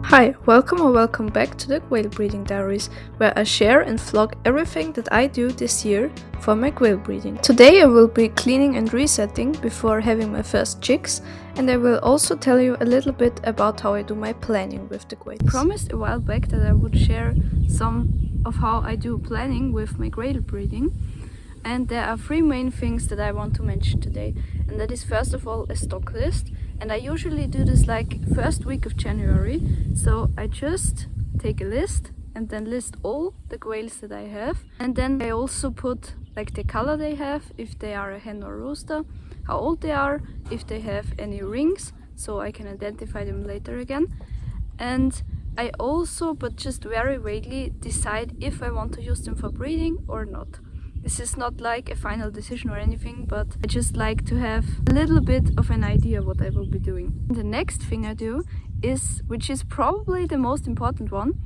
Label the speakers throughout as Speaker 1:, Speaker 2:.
Speaker 1: Hi, welcome or welcome back to the Quail breeding diaries, where I share and vlog everything that I do this year for my quail breeding. Today I will be cleaning and resetting before having my first chicks, and I will also tell you a little bit about how I do my planning with the quails. I promised a while back that I would share some of how I do planning with my quail breeding, and there are three main things that I want to mention today, and that is first of all a stock list. And I usually do this like first week of January, so I just take a list and then list all the quails that I have, and then I also put like the color they have, if they are a hen or rooster, how old they are, if they have any rings, so I can identify them later again. And I also, but just very vaguely, decide if I want to use them for breeding or not. This is not like a final decision or anything, but I just like to have a little bit of an idea what I will be doing. The next thing I do is, which is probably the most important one,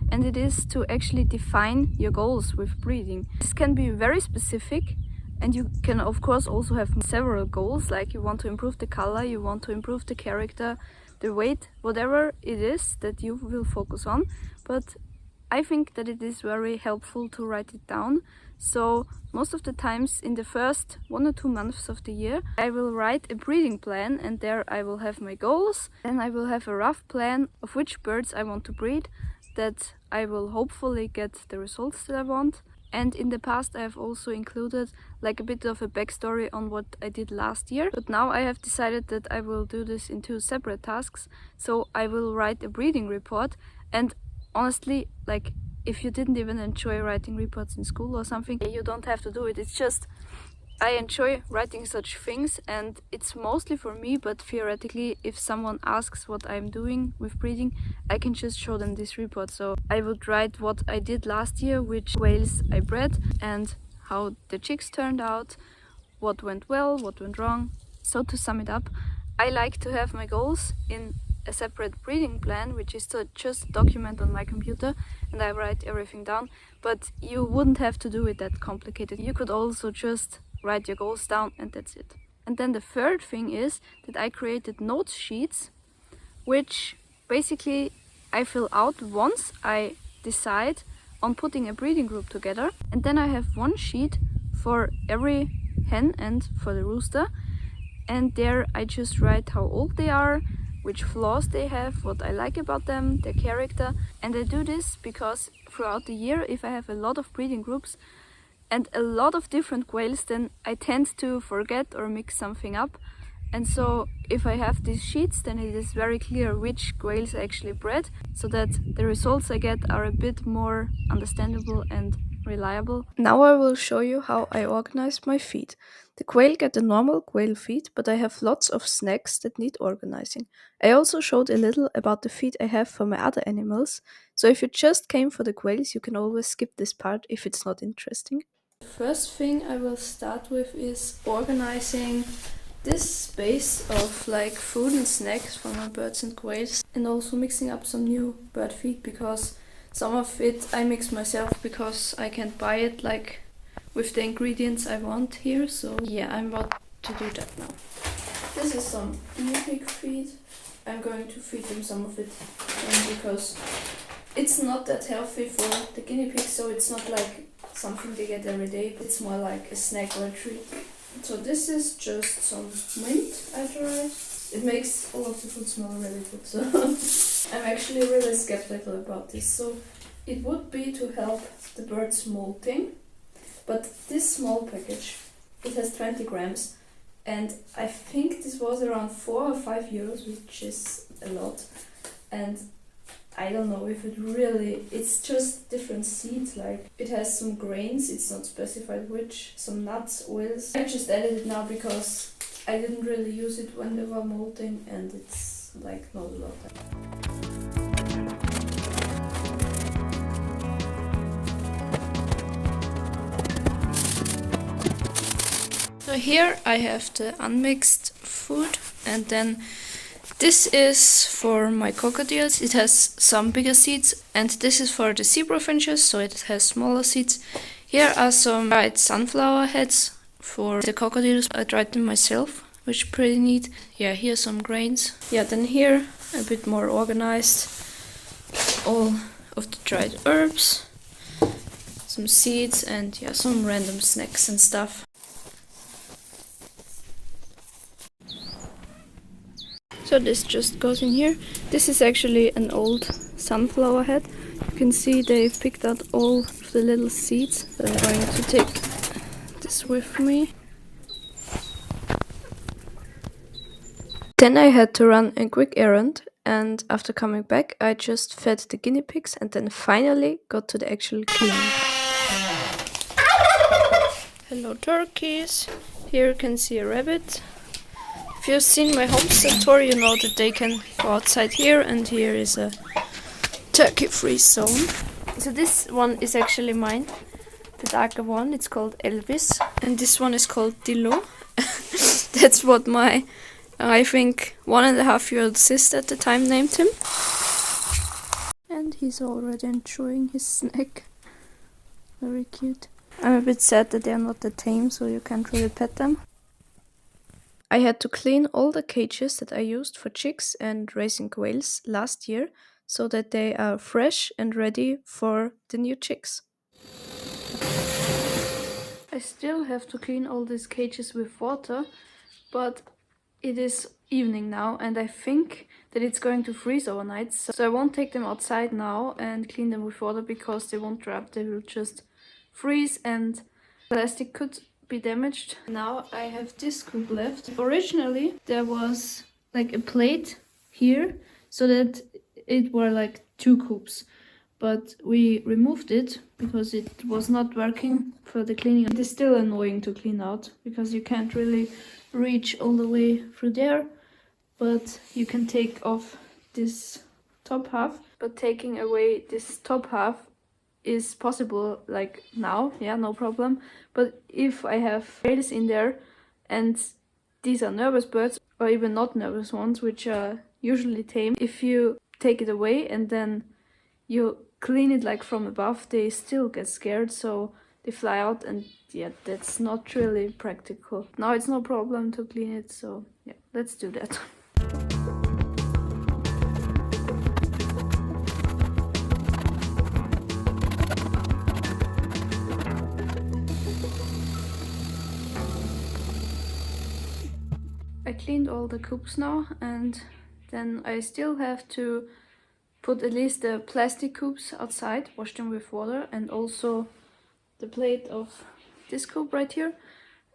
Speaker 1: and it is to actually define your goals with breeding. This can be very specific, and you can of course also have several goals, like you want to improve the color, you want to improve the character, the weight, whatever it is that you will focus on. But I think that it is very helpful to write it down. So most of the times in the first 1 or 2 months of the year, I will write a breeding plan, and there I will have my goals, and I will have a rough plan of which birds I want to breed, that I will hopefully get the results that I want. And in the past I have also included like a bit of a backstory on what I did last year. But now I have decided that I will do this in 2 separate tasks. So I will write a breeding report, and honestly, like, if you didn't even enjoy writing reports in school or something, you don't have to do it. It's just, I enjoy writing such things, and it's mostly for me, but theoretically, if someone asks what I'm doing with breeding, I can just show them this report. So I would write what I did last year, which quails I bred, and how the chicks turned out, what went well, what went wrong. So to sum it up, I like to have my goals in a separate breeding plan, which is to just document on my computer, and I write everything down. But you wouldn't have to do it that complicated. You could also just write your goals down, and that's it. And then the third thing is that I created notes sheets, which basically I fill out once I decide on putting a breeding group together, and then I have one sheet for every hen and for the rooster, and there I just write how old they are, which flaws they have, what I like about them, their character. And I do this because throughout the year, if I have a lot of breeding groups and a lot of different quails, then I tend to forget or mix something up. And so if I have these sheets, then it is very clear which quails I actually bred, so that the results I get are a bit more understandable and reliable. Now I will show you how I organize my feed. The quail get a normal quail feed, but I have lots of snacks that need organizing. I also showed a little about the feed I have for my other animals, so if you just came for the quails, you can always skip this part if it's not interesting. The first thing I will start with is organizing this space of like food and snacks for my birds and quails, and also mixing up some new bird feed, because some of it I mix myself because I can't buy it like with the ingredients I want here. So yeah, I'm about to do that now. This is some guinea pig feed. I'm going to feed them some of it because it's not that healthy for the guinea pigs, so it's not like something they get every day. It's more like a snack or a treat. So this is just some mint I tried. It makes all of the food smell really good, so I'm actually really skeptical about this. So it would be to help the birds molting, but this small package, it has 20 grams, and I think this was around 4 or 5 euros, which is a lot. And I don't know if it really, it's just different seeds, like it has some grains, it's not specified which, some nuts, oils. I just added it now because I didn't really use it when they were molting, and it's like not a lot. So here I have the unmixed food, and then this is for my cockatiels. It has some bigger seeds, and this is for the zebra finches, so it has smaller seeds. Here are some dried sunflower heads for the cockatiels. I dried them myself, which is pretty neat. Yeah, here's some grains. Yeah, then here a bit more organized. all of the dried herbs, some seeds, and yeah, some random snacks and stuff. So this just goes in here. This is actually an old sunflower head. You can see they've picked out all of the little seeds. So I'm going to take this with me. Then I had to run a quick errand, and after coming back I just fed the guinea pigs and then finally got to the actual cleaning. Hello turkeys! Here you can see a rabbit. If you've seen my Homestead tour, you know that they can go outside here, and here is a turkey-free zone. So this one is actually mine, the darker one. It's called Elvis, and this one is called Dilo. That's what my, I think, 1.5-year-old sister at the time named him. And he's already enjoying his snack. Very cute. I'm a bit sad that they're not that tame, so you can't really pet them. I had to clean all the cages that I used for chicks and raising quails last year so that they are fresh and ready for the new chicks. I still have to clean all these cages with water, but it is evening now and I think that it's going to freeze overnight, so I won't take them outside now and clean them with water because they won't dry up, they will just freeze and plastic could be damaged. Now I have this coop left. Originally there was like a plate here so that it were like 2 coops, but we removed it because it was not working for the cleaning. It is still annoying to clean out because you can't really reach all the way through there, but you can take off this top half. But taking away this top half is possible like now, yeah, no problem. But if I have quails in there and these are nervous birds or even not nervous ones, which are usually tame, if you take it away and then you clean it like from above, they still get scared, so they fly out, and yeah, that's not really practical. Now it's no problem to clean it, so yeah, let's do that. I cleaned all the coops now, and then I still have to put at least the plastic coops outside, wash them with water, and also the plate of this coop right here.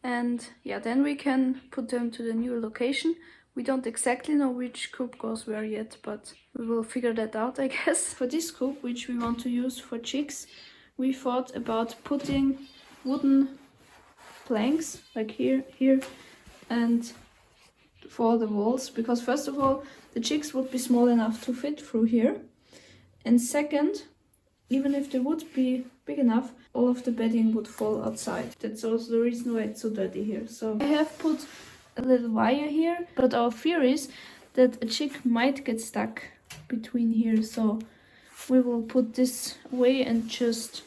Speaker 1: And yeah, then we can put them to the new location. We don't exactly know which coop goes where yet, but we will figure that out, I guess. For this coop, which we want to use for chicks, we thought about putting wooden planks like here, and for the walls, because first of all the chicks would be small enough to fit through here, and second, even if they would be big enough, all of the bedding would fall outside. That's also the reason why it's so dirty here. So I have put a little wire here, but our fear is that a chick might get stuck between here, so we will put this away and just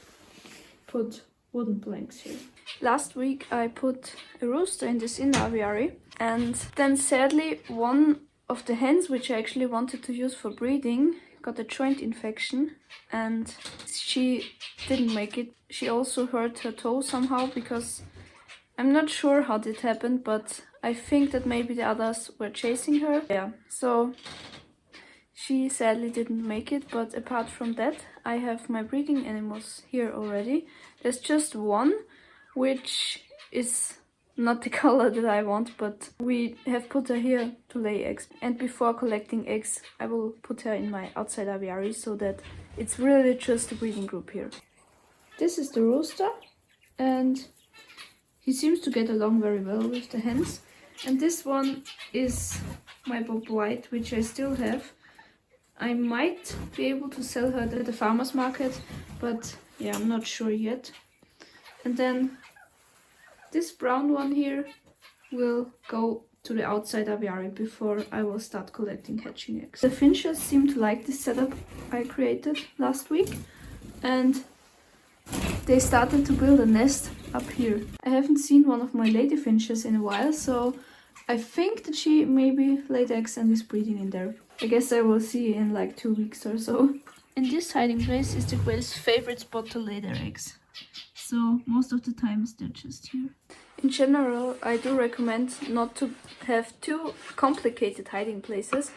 Speaker 1: put wooden planks here. Last week I put a rooster in this inner aviary, and then sadly one of the hens, which I actually wanted to use for breeding, got a joint infection and she didn't make it. She also hurt her toe somehow, because I'm not sure how that happened, but I think that maybe the others were chasing her. Yeah, so she sadly didn't make it, but apart from that I have my breeding animals here already. There's just one which is not the color that I want, but we have put her here to lay eggs. And before collecting eggs, I will put her in my outside aviary so that it's really just a breeding group here. This is the rooster, and he seems to get along very well with the hens. And this one is my Bob White, which I still have. I might be able to sell her at the farmer's market, but yeah, I'm not sure yet. And then this brown one here will go to the outside aviary before I will start collecting hatching eggs. The finches seem to like this setup I created last week, and they started to build a nest up here. I haven't seen one of my lady finches in a while, so I think that she maybe laid eggs and is breeding in there. I guess I will see in like 2 weeks or so. In this hiding place is the quail's favorite spot to lay their eggs. So most of the times they're just here. In general, I do recommend not to have too complicated hiding places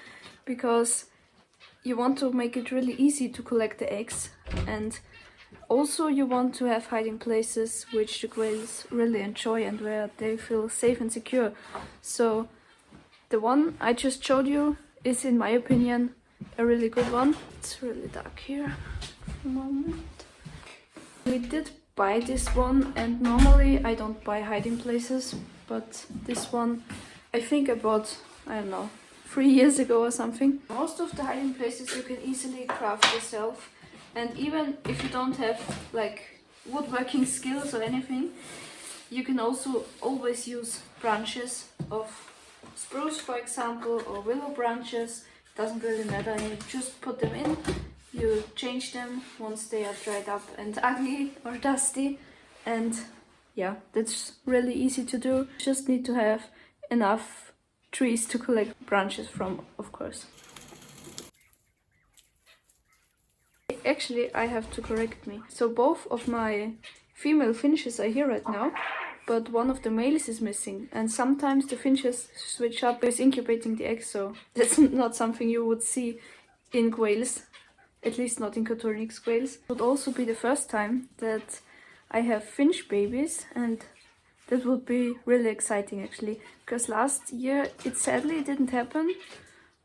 Speaker 1: because you want to make it really easy to collect the eggs, and also you want to have hiding places which the quails really enjoy and where they feel safe and secure. So the one I just showed you is, in my opinion, a really good one. It's really dark here for a moment. We did buy this one, and normally I don't buy hiding places, but this one I think I bought, I don't know, 3 years ago or something. Most of the hiding places you can easily craft yourself, and even if you don't have like woodworking skills or anything, you can also always use branches of spruce, for example, or willow branches. Doesn't really matter, and you just put them in. You change them once they are dried up and ugly or dusty, and yeah, that's really easy to do. You just need to have enough trees to collect branches from, of course. Actually, I have to correct me. So both of my female finches are here right now, but one of the males is missing, and sometimes the finches switch up with incubating the eggs, so that's not something you would see in quails. At least not in Cotorinix quails. It would also be the first time that I have finch babies, and that would be really exciting actually, because last year it sadly didn't happen.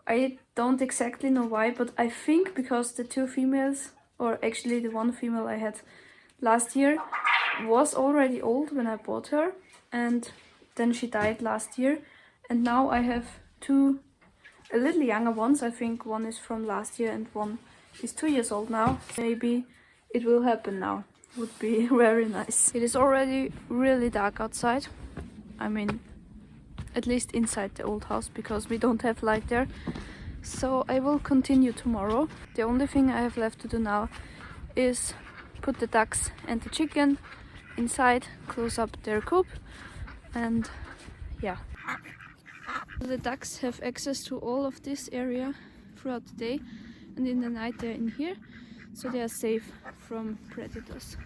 Speaker 1: I don't exactly know why, but I think because the two females, or actually the one female I had last year, was already old when I bought her, and then she died last year, and now I have two a little younger ones. I think one is from last year and one is 2 years old now. Maybe it will happen now. Would be very nice. It is already really dark outside. I mean, at least inside the old house, because we don't have light there. So I will continue tomorrow. The only thing I have left to do now is put the ducks and the chicken inside, close up their coop, and yeah. The ducks have access to all of this area throughout the day, and in the night they're in here, so they are safe from predators.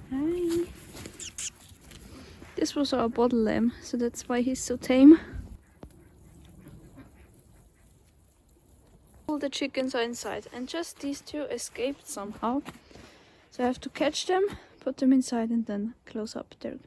Speaker 1: Hi. This was our bottle lamb, so that's why he's so tame. All the chickens are inside, and just these two escaped somehow. So I have to catch them, put them inside, and then close up their